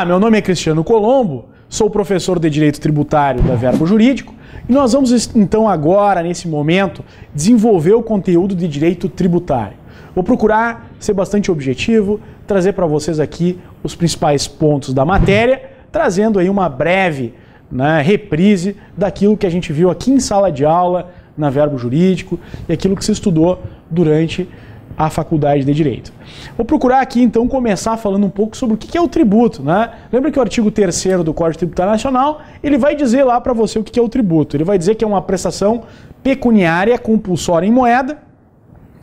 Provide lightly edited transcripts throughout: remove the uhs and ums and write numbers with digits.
Olá, meu nome é Cristiano Colombo, sou professor de Direito Tributário da Verbo Jurídico e nós vamos então agora, nesse momento, desenvolver o conteúdo de Direito Tributário. Vou procurar ser bastante objetivo, trazer para vocês aqui os principais pontos da matéria, trazendo aí uma breve reprise daquilo que a gente viu aqui em sala de aula, na Verbo Jurídico, e aquilo que se estudou durante a faculdade de Direito. Vou procurar aqui então começar falando um pouco sobre o que é o tributo, Lembra que o artigo 3º do Código Tributário Nacional, ele vai dizer lá para você o que é o tributo. Ele vai dizer que é uma prestação pecuniária compulsória em moeda.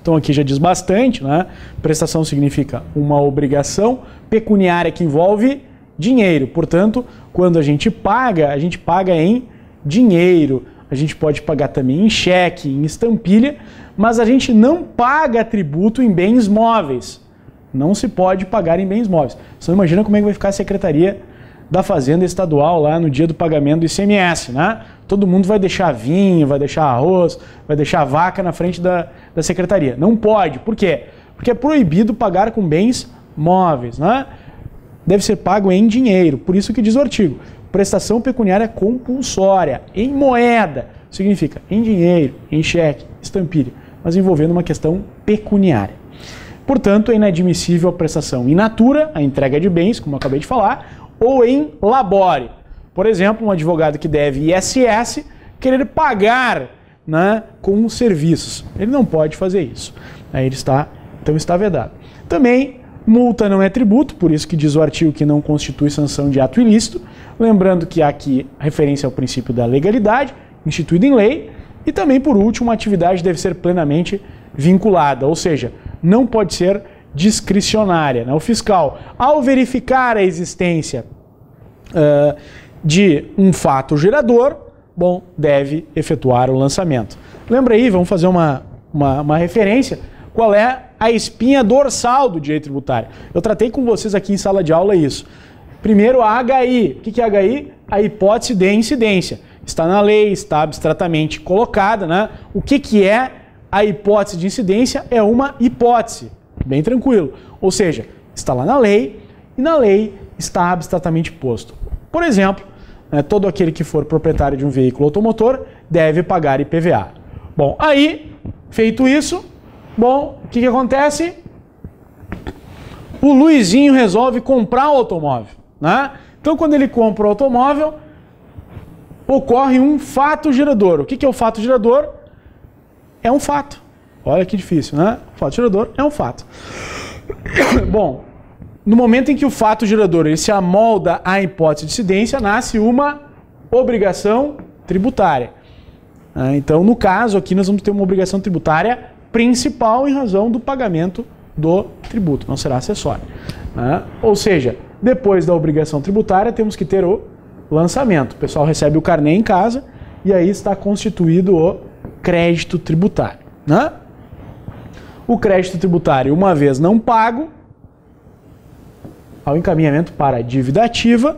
Então aqui já diz bastante, Prestação significa uma obrigação pecuniária que envolve dinheiro. Portanto, quando a gente paga em dinheiro. A gente pode pagar também em cheque, em estampilha, mas a gente não paga tributo em bens móveis. Não se pode pagar em bens móveis. Você não imagina como é que vai ficar a Secretaria da Fazenda Estadual lá no dia do pagamento do ICMS, Todo mundo vai deixar vinho, vai deixar arroz, vai deixar vaca na frente da Secretaria. Não pode. Por quê? Porque é proibido pagar com bens móveis, Deve ser pago em dinheiro. Por isso que diz o artigo. Prestação pecuniária compulsória, em moeda, significa em dinheiro, em cheque, estampilha, mas envolvendo uma questão pecuniária. Portanto, é inadmissível a prestação in natura, a entrega de bens, como eu acabei de falar, ou em labore. Por exemplo, um advogado que deve ISS querer pagar com os serviços. Ele não pode fazer isso. Então está vedado. Também, multa não é tributo, por isso que diz o artigo que não constitui sanção de ato ilícito. Lembrando que há aqui referência ao princípio da legalidade, instituído em lei, e também, por último, a atividade deve ser plenamente vinculada, ou seja, não pode ser discricionária. O fiscal, ao verificar a existência de um fato gerador, deve efetuar o lançamento. Lembra aí, vamos fazer uma referência, qual é a espinha dorsal do direito tributário. Eu tratei com vocês aqui em sala de aula isso. Primeiro, a HI. O que é a HI? A hipótese de incidência. Está na lei, está abstratamente colocada. O que é a hipótese de incidência? É uma hipótese. Bem tranquilo. Ou seja, está lá na lei e na lei está abstratamente posto. Por exemplo, todo aquele que for proprietário de um veículo automotor deve pagar IPVA. Aí, feito isso, o que acontece? O Luizinho resolve comprar o automóvel. Então, quando ele compra o automóvel, ocorre um fato gerador. O que é o fato gerador? É um fato. Olha que difícil, O fato gerador é um fato. No momento em que o fato gerador ele se amolda à hipótese de incidência, nasce uma obrigação tributária. Então, no caso aqui, nós vamos ter uma obrigação tributária principal em razão do pagamento do tributo, não será acessório. Ou seja, depois da obrigação tributária, temos que ter o lançamento. O pessoal recebe o carnê em casa e aí está constituído o crédito tributário. O crédito tributário, uma vez não pago, ao encaminhamento para a dívida ativa,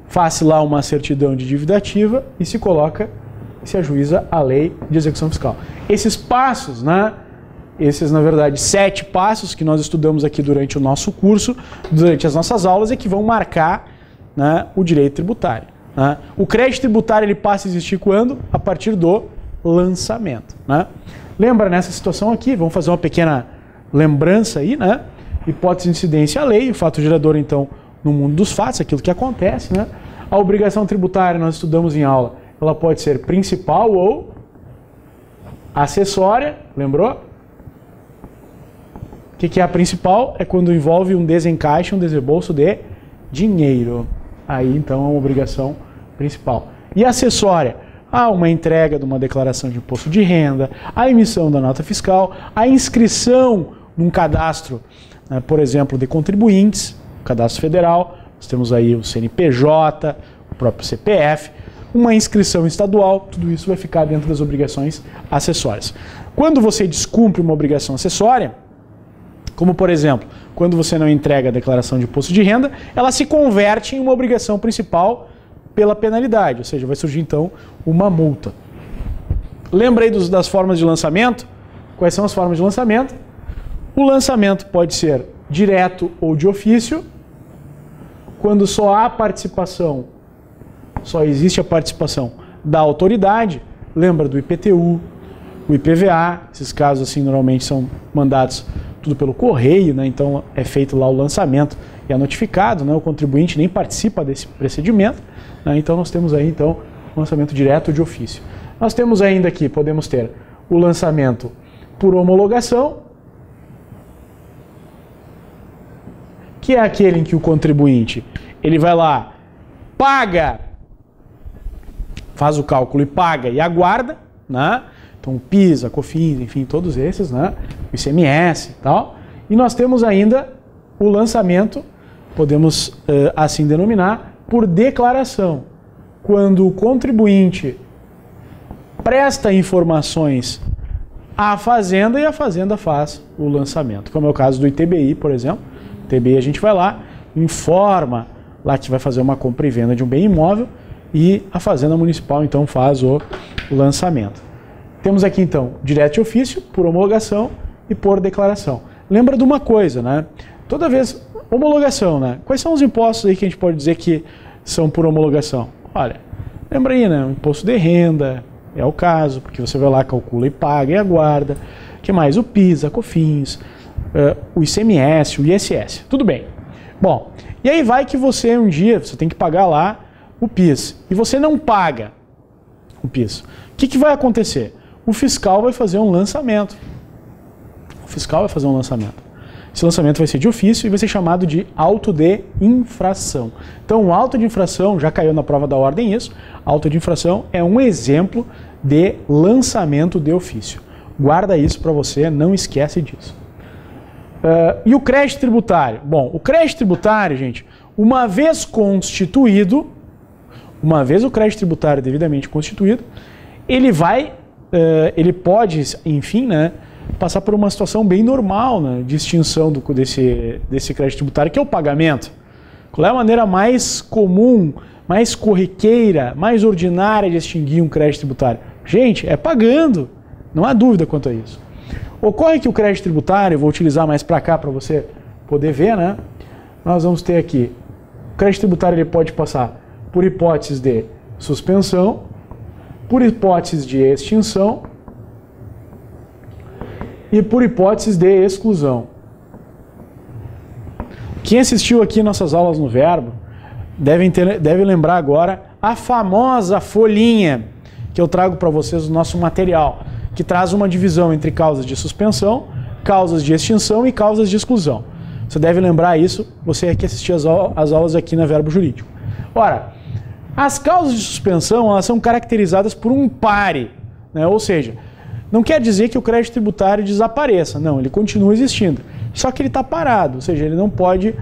faz-se lá uma certidão de dívida ativa e se coloca, se ajuiza a lei de execução fiscal. Esses passos, esses, na verdade, 7 passos que nós estudamos aqui durante o nosso curso, durante as nossas aulas, é que vão marcar o direito tributário. O crédito tributário ele passa a existir quando? A partir do lançamento. Lembra nessa situação aqui, vamos fazer uma pequena lembrança aí, Hipótese de incidência à lei, o fato gerador, então, no mundo dos fatos, aquilo que acontece, A obrigação tributária, nós estudamos em aula, ela pode ser principal ou acessória, lembrou? O que é a principal? É quando envolve um desencaixe, um desembolso de dinheiro. Aí, então, é uma obrigação principal. E acessória? Uma entrega de uma declaração de imposto de renda, a emissão da nota fiscal, a inscrição num cadastro, por exemplo, de contribuintes, cadastro federal, nós temos aí o CNPJ, o próprio CPF, uma inscrição estadual, tudo isso vai ficar dentro das obrigações acessórias. Quando você descumpre uma obrigação acessória, como por exemplo, quando você não entrega a declaração de imposto de renda, ela se converte em uma obrigação principal pela penalidade, ou seja, vai surgir então uma multa. Lembra aí das formas de lançamento? Quais são as formas de lançamento? O lançamento pode ser direto ou de ofício. quando só há participação, só existe a participação da autoridade, lembra do IPTU, o IPVA, esses casos assim normalmente são mandados tudo pelo correio, né? Então é feito lá o lançamento e é notificado, né? O contribuinte nem participa desse procedimento, né? Então nós temos aí então o lançamento direto de ofício. Nós temos ainda aqui, podemos ter o lançamento por homologação, que é aquele em que o contribuinte ele vai lá, paga, faz o cálculo e paga e aguarda, né? Então o PIS, a COFINS, enfim, todos esses, né? O ICMS e tal. E nós temos ainda o lançamento, podemos assim denominar, por declaração. Quando o contribuinte presta informações à Fazenda e a Fazenda faz o lançamento. Como é o caso do ITBI, por exemplo. O ITBI a gente vai lá, informa lá que vai fazer uma compra e venda de um bem imóvel e a Fazenda Municipal então faz o lançamento. Temos aqui então direto de ofício, por homologação e por declaração. Lembra de uma coisa, né? Toda vez, homologação, né? Quais são os impostos aí que a gente pode dizer que são por homologação? Olha, lembra aí, né? O imposto de renda é o caso, porque você vai lá, calcula e paga e aguarda. O que mais? O PIS, a COFINS, o ICMS, o ISS. Tudo bem. Bom, e aí vai que você um dia, você tem que pagar lá o PIS, e você não paga o PIS. O que vai acontecer? O fiscal vai fazer um lançamento. O fiscal vai fazer um lançamento. Esse lançamento vai ser de ofício e vai ser chamado de auto de infração. Então, o auto de infração, já caiu na prova da ordem isso, auto de infração é um exemplo de lançamento de ofício. Guarda isso para você, não esquece disso. E o crédito tributário? Bom, o crédito tributário, gente, uma vez constituído, uma vez o crédito tributário devidamente constituído, ele pode, enfim, né, passar por uma situação bem normal, né, de extinção desse crédito tributário, que é o pagamento. Qual é a maneira mais comum, mais corriqueira, mais ordinária de extinguir um crédito tributário? Gente, é pagando. Não há dúvida quanto a isso. Ocorre que o crédito tributário, eu vou utilizar mais para cá para você poder ver, né? Nós vamos ter aqui, o crédito tributário ele pode passar por hipóteses de suspensão, por hipóteses de extinção e por hipóteses de exclusão. Quem assistiu aqui nossas aulas no Verbo deve lembrar agora a famosa folhinha que eu trago para vocês no nosso material, que traz uma divisão entre causas de suspensão, causas de extinção e causas de exclusão. Você deve lembrar isso, você que assistiu as aulas aqui na Verbo Jurídico. Ora, as causas de suspensão elas são caracterizadas por um pare, né? Ou seja, não quer dizer que o crédito tributário desapareça, não, ele continua existindo, só que ele está parado, ou seja, ele não pode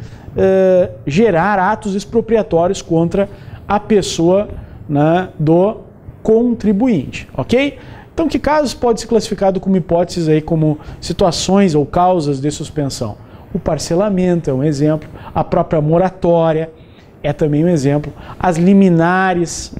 gerar atos expropriatórios contra a pessoa, né, do contribuinte, ok? Então, que casos pode ser classificado como hipóteses aí, como situações ou causas de suspensão? O parcelamento é um exemplo, a própria moratória é também um exemplo, as liminares,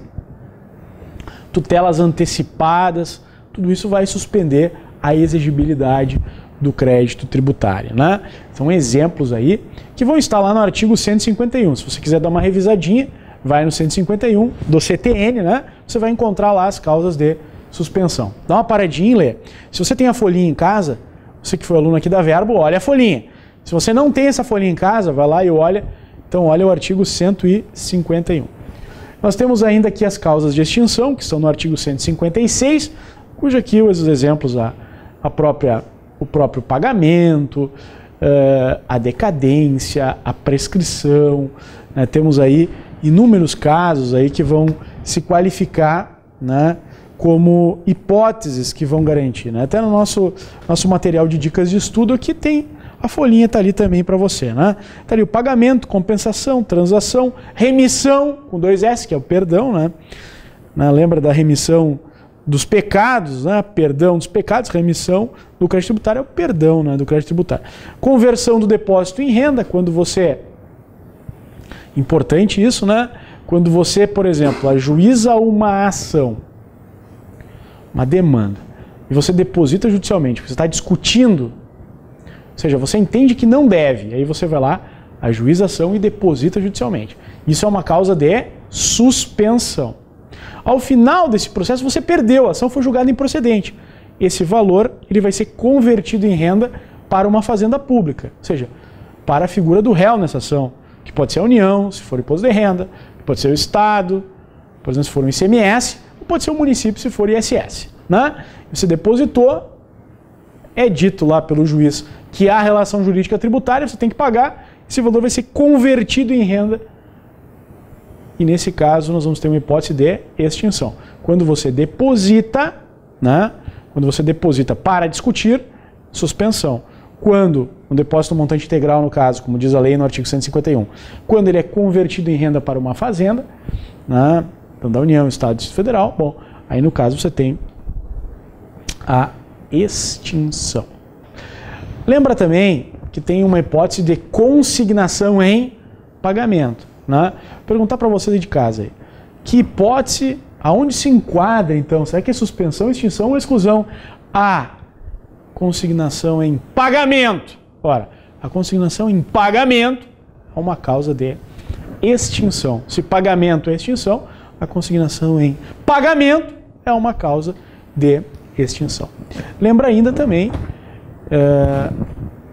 tutelas antecipadas, tudo isso vai suspender a exigibilidade do crédito tributário, né? São exemplos aí que vão estar lá no artigo 151. Se você quiser dar uma revisadinha, vai no 151 do CTN, né? Você vai encontrar lá as causas de suspensão. Dá uma paradinha e lê. Se você tem a folhinha em casa, você que foi aluno aqui da Verbo, olha a folhinha. Se você não tem essa folhinha em casa, vai lá e olha. Então olha o artigo 151. Nós temos ainda aqui as causas de extinção, que estão no artigo 156, cujo aqui os exemplos o próprio pagamento, a decadência, a prescrição, né? Temos aí inúmeros casos aí que vão se qualificar, né, como hipóteses que vão garantir, né? Até no nosso material de dicas de estudo aqui tem a folhinha, está ali também para você, né? Está ali o pagamento, compensação, transação, remissão, com 2 S, que é o perdão, né? Lembra da remissão dos pecados, né? Perdão dos pecados, remissão do crédito tributário é o perdão, né, do crédito tributário. Conversão do depósito em renda, quando você... Importante isso, né? Quando você, por exemplo, ajuiza uma ação, uma demanda, e você deposita judicialmente, você está discutindo, ou seja, você entende que não deve, aí você vai lá, ajuiza a ação e deposita judicialmente. Isso é uma causa de suspensão. Ao final desse processo, você perdeu, a ação foi julgada improcedente. Esse valor ele vai ser convertido em renda para uma fazenda pública, ou seja, para a figura do réu nessa ação, que pode ser a União, se for imposto de renda, pode ser o Estado, por exemplo, se for um ICMS, ou pode ser o município, se for ISS. Né? Você depositou, é dito lá pelo juiz que há relação jurídica tributária, você tem que pagar, esse valor vai ser convertido em renda. E nesse caso nós vamos ter uma hipótese de extinção. Quando você deposita, né? Quando você deposita para discutir, suspensão. Quando um depósito montante integral, no caso, como diz a lei no artigo 151, quando ele é convertido em renda para uma fazenda, né? Então da União, Estado e Distrito Federal, bom, aí no caso você tem a extinção. Lembra também que tem uma hipótese de consignação em pagamento. Né? Perguntar para vocês aí de casa aí, que hipótese, aonde se enquadra então? Será que é suspensão, extinção ou exclusão? A consignação em pagamento. Ora, a consignação em pagamento é uma causa de extinção. Se pagamento é extinção, a consignação em pagamento é uma causa de extinção. Lembra ainda também,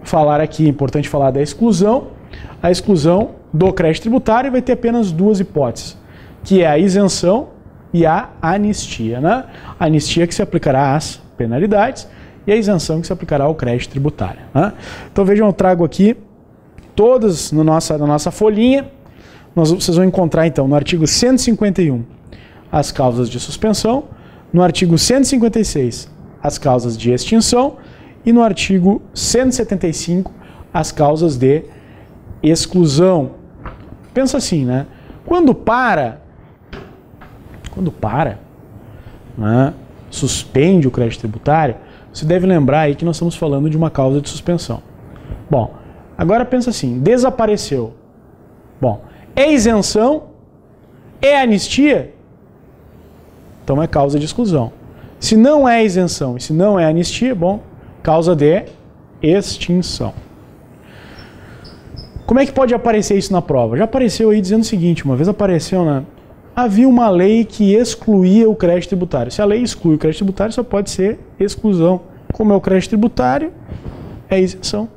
falar aqui, importante falar da exclusão. A exclusão do crédito tributário vai ter apenas duas hipóteses, que é a isenção e a anistia. Né? A anistia que se aplicará às penalidades e a isenção que se aplicará ao crédito tributário. Né? Então vejam, eu trago aqui todas na nossa folhinha. Vocês vão encontrar então no artigo 151 as causas de suspensão, no artigo 156 as causas de extinção e no artigo 175 as causas de exclusão. Pensa assim, né? Quando né, suspende o crédito tributário, você deve lembrar aí que nós estamos falando de uma causa de suspensão. Bom, agora pensa assim, desapareceu. Bom, é isenção? É anistia? Então é causa de exclusão. Se não é isenção e se não é anistia, bom, causa de extinção. Como é que pode aparecer isso na prova? Já apareceu aí dizendo o seguinte, uma vez apareceu, né? Havia uma lei que excluía o crédito tributário. Se a lei exclui o crédito tributário, só pode ser exclusão. Como é o crédito tributário, é isenção.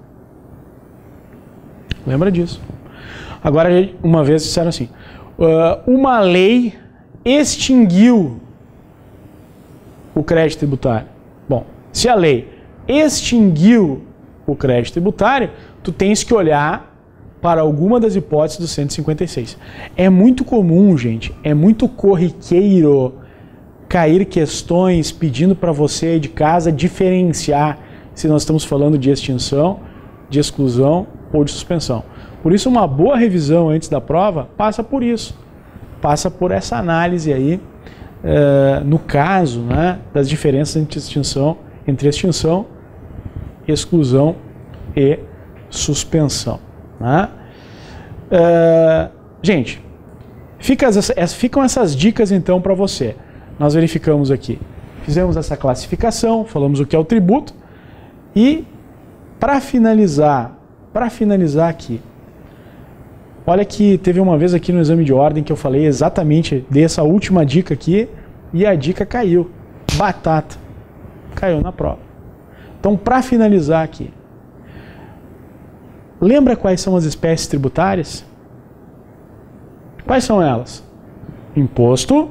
Lembra disso. Agora, uma vez disseram assim, uma lei extinguiu o crédito tributário. Bom, se a lei extinguiu o crédito tributário, tu tens que olhar para alguma das hipóteses do 156. É muito comum, gente, é muito corriqueiro cair questões pedindo para você aí de casa diferenciar se nós estamos falando de extinção, de exclusão ou de suspensão. Por isso, uma boa revisão antes da prova passa por isso. Passa por essa análise aí, no caso, né, das diferenças entre extinção, exclusão e suspensão. Né? Gente, ficam essas dicas então para você. Nós verificamos aqui, fizemos essa classificação, falamos o que é o tributo e para finalizar aqui, olha que teve uma vez aqui no exame de ordem que eu falei exatamente dessa última dica aqui e a dica caiu, batata, caiu na prova. Então, para finalizar aqui, lembra quais são as espécies tributárias? Quais são elas? Imposto,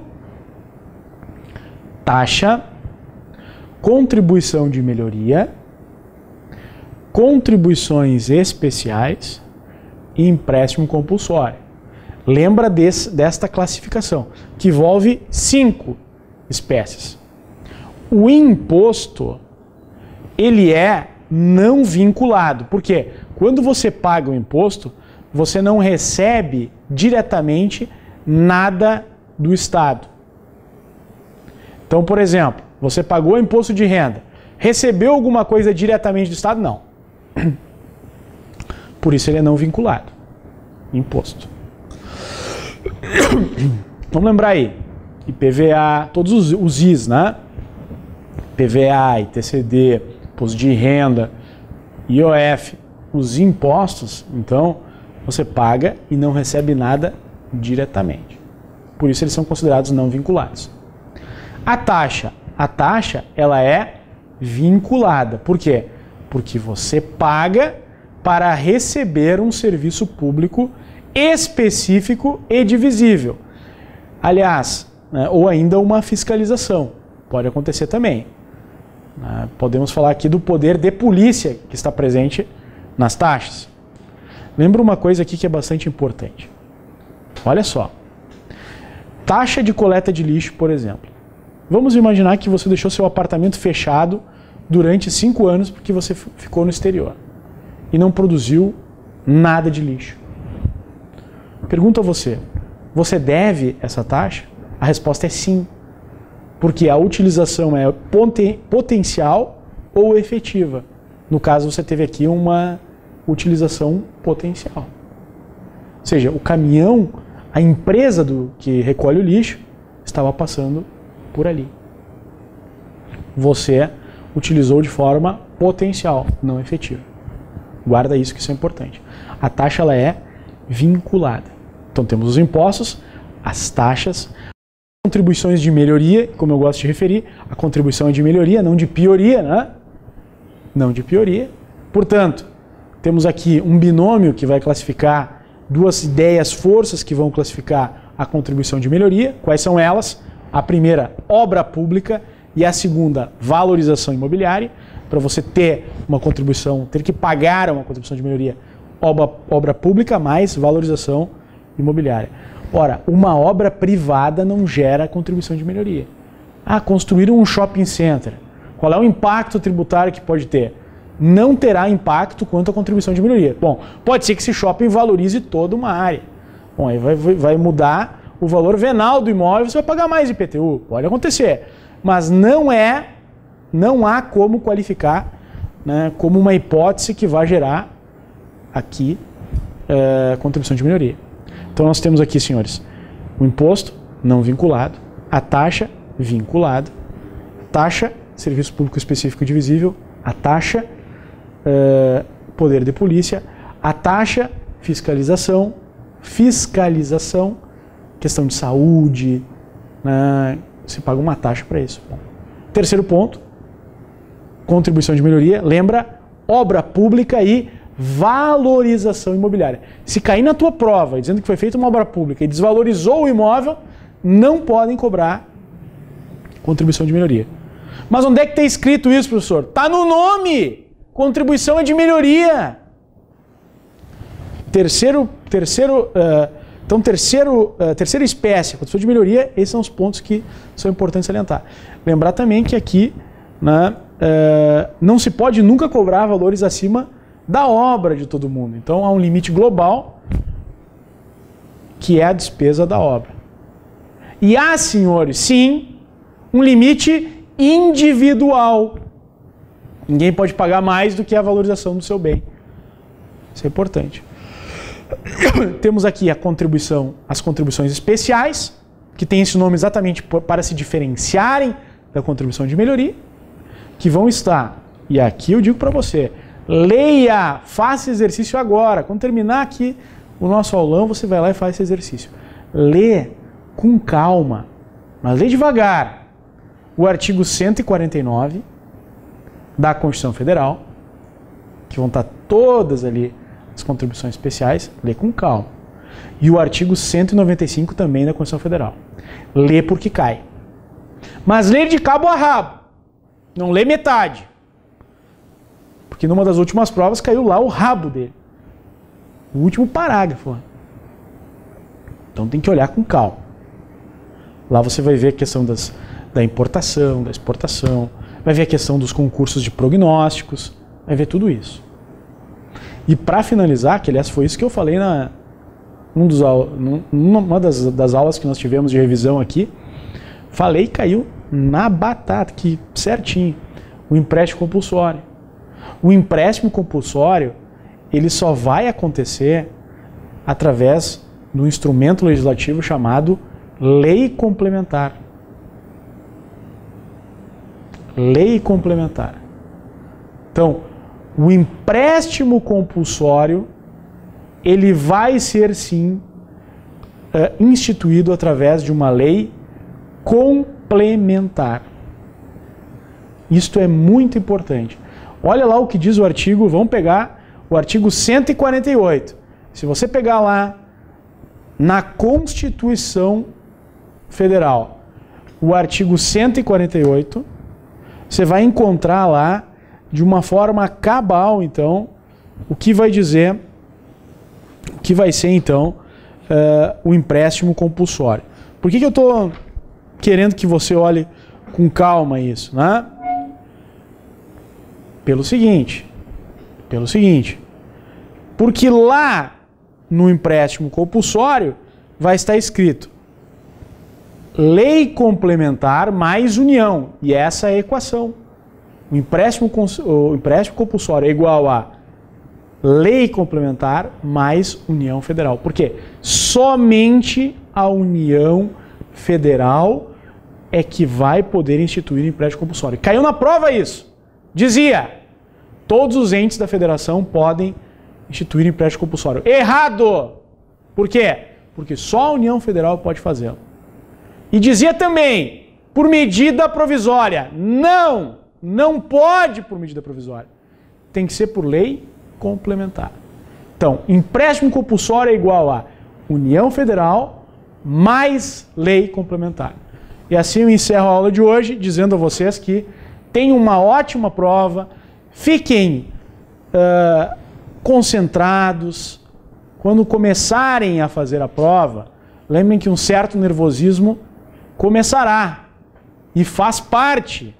taxa, contribuição de melhoria, contribuições especiais e empréstimo compulsório. Lembra desta classificação, que envolve 5 espécies. O imposto, ele é não vinculado. Por quê? Quando você paga o imposto, você não recebe diretamente nada do Estado. Então, por exemplo, você pagou imposto de renda, recebeu alguma coisa diretamente do Estado? Não. Por isso ele é não vinculado. Imposto. Vamos lembrar aí. IPVA, todos os IS, né? IPVA, ITCD, imposto de renda, IOF, os impostos, então, você paga e não recebe nada diretamente. Por isso eles são considerados não vinculados. A taxa ela é vinculada. Por quê? Porque você paga para receber um serviço público específico e divisível. Aliás, né, ou ainda uma fiscalização. Pode acontecer também. Podemos falar aqui do poder de polícia que está presente nas taxas. Lembra uma coisa aqui que é bastante importante. Olha só. Taxa de coleta de lixo, por exemplo. Vamos imaginar que você deixou seu apartamento fechado durante 5 anos porque você ficou no exterior e não produziu nada de lixo. Pergunto a você, você deve essa taxa? A resposta é sim, porque a utilização é potencial ou efetiva. No caso, você teve aqui uma utilização potencial. Ou seja, o caminhão, a empresa que recolhe o lixo, estava passando por ali. Você utilizou de forma potencial, não efetiva. Guarda isso, que isso é importante. A taxa ela é vinculada. Então temos os impostos, as taxas, contribuições de melhoria, como eu gosto de referir, a contribuição é de melhoria, não de pioria, né? Não de pioria. Portanto, temos aqui um binômio que vai classificar duas ideias, forças que vão classificar a contribuição de melhoria. Quais são elas? A primeira, obra pública, e a segunda, valorização imobiliária. Para você ter uma contribuição, ter que pagar uma contribuição de melhoria, obra pública mais valorização imobiliária. Ora, uma obra privada não gera contribuição de melhoria. Construir um shopping center. Qual é o impacto tributário que pode ter? Não terá impacto quanto à contribuição de melhoria. Bom, pode ser que esse shopping valorize toda uma área. Bom, aí vai mudar o valor venal do imóvel, você vai pagar mais IPTU. Pode acontecer. Mas não há como qualificar, né, como uma hipótese que vai gerar aqui contribuição de melhoria. Então nós temos aqui, senhores, o imposto não vinculado, a taxa vinculada, taxa, serviço público específico divisível, a taxa, poder de polícia, a taxa, fiscalização, questão de saúde, né, você paga uma taxa para isso. Bom. Terceiro ponto, contribuição de melhoria, lembra, obra pública e valorização imobiliária. Se cair na tua prova dizendo que foi feita uma obra pública e desvalorizou o imóvel, não podem cobrar contribuição de melhoria. Mas onde é que está escrito isso, professor? Está no nome! Contribuição é de melhoria. Terceira espécie, contribuição de melhoria, esses são os pontos que são importantes salientar. Lembrar também que aqui, né, não se pode nunca cobrar valores acima da obra de todo mundo. Então há um limite global, que é a despesa da obra. E há, senhores, sim, um limite individual. Ninguém pode pagar mais do que a valorização do seu bem. Isso é importante. Temos aqui as contribuições especiais, que tem esse nome exatamente para se diferenciarem da contribuição de melhoria, que vão estar, e aqui eu digo para você, leia, faça exercício agora. Quando terminar aqui o nosso aulão, você vai lá e faz esse exercício. Lê com calma, mas lê devagar. O artigo 149 da Constituição Federal, que vão estar todas ali as contribuições especiais, lê com calma. E o artigo 195 também da Constituição Federal. Lê porque cai. Mas lê de cabo a rabo. Não lê metade. Porque numa das últimas provas caiu lá o rabo dele. O último parágrafo. Então tem que olhar com calma. Lá você vai ver a questão da importação, da exportação, vai ver a questão dos concursos de prognósticos, vai ver tudo isso. E para finalizar, que aliás foi isso que eu falei numa das aulas que nós tivemos de revisão aqui, falei e caiu na batata, que certinho, o empréstimo compulsório. O empréstimo compulsório, ele só vai acontecer através do instrumento legislativo chamado Lei Complementar. Lei Complementar. Então, o empréstimo compulsório ele vai ser sim instituído através de uma lei complementar. Isto é muito importante. Olha lá o que diz o artigo, vamos pegar o artigo 148. Se você pegar lá na Constituição Federal, o artigo 148, você vai encontrar lá, de uma forma cabal, então, o que vai dizer, o que vai ser, então, o empréstimo compulsório. Por que eu estou querendo que você olhe com calma isso, né? Pelo seguinte, porque lá no empréstimo compulsório vai estar escrito lei complementar mais união, e essa é a equação. O empréstimo compulsório é igual a lei complementar mais União Federal. Por quê? Somente a União Federal é que vai poder instituir empréstimo compulsório. Caiu na prova isso. Dizia, todos os entes da federação podem instituir empréstimo compulsório. Errado! Por quê? Porque só a União Federal pode fazê-lo. E dizia também, por medida provisória. Não pode por medida provisória. Tem que ser por lei complementar. Então, empréstimo compulsório é igual a União Federal mais lei complementar. E assim eu encerro a aula de hoje dizendo a vocês que tenham uma ótima prova, fiquem concentrados. Quando começarem a fazer a prova, lembrem que um certo nervosismo começará e faz parte.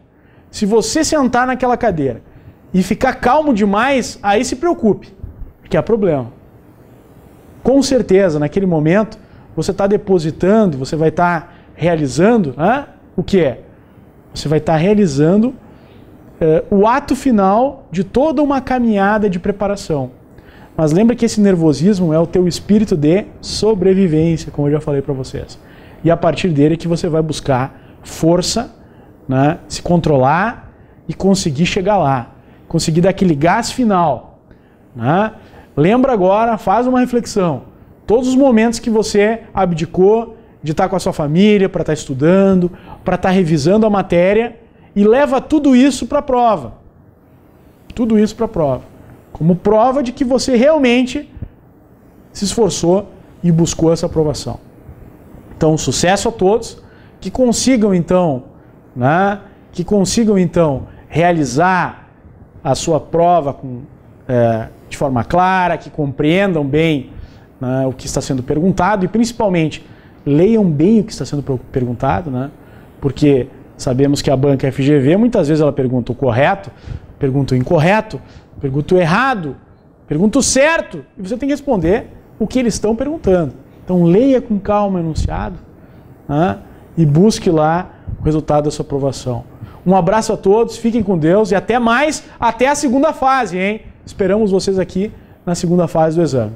Se você sentar naquela cadeira e ficar calmo demais, aí se preocupe, porque há problema. Com certeza, naquele momento, você está depositando, você vai estar realizando, o que é? Você vai estar realizando o ato final de toda uma caminhada de preparação. Mas lembra que esse nervosismo é o teu espírito de sobrevivência, como eu já falei para vocês. E a partir dele é que você vai buscar força, né, se controlar e conseguir chegar lá. Conseguir dar aquele gás final. Né? Lembra agora, faz uma reflexão. Todos os momentos que você abdicou de estar com a sua família, para estar estudando, para estar revisando a matéria, e leva tudo isso para a prova. Tudo isso para a prova. Como prova de que você realmente se esforçou e buscou essa aprovação. Então, sucesso a todos, que consigam então, realizar a sua prova de forma clara, que compreendam bem o que está sendo perguntado e principalmente leiam bem o que está sendo perguntado, porque sabemos que a banca FGV muitas vezes ela pergunta o correto, pergunta o incorreto, pergunta o errado, pergunta o certo, e você tem que responder o que eles estão perguntando. Então leia com calma o enunciado e busque lá o resultado da sua aprovação. Um abraço a todos, fiquem com Deus e até mais, até a segunda fase, hein? Esperamos vocês aqui na segunda fase do exame.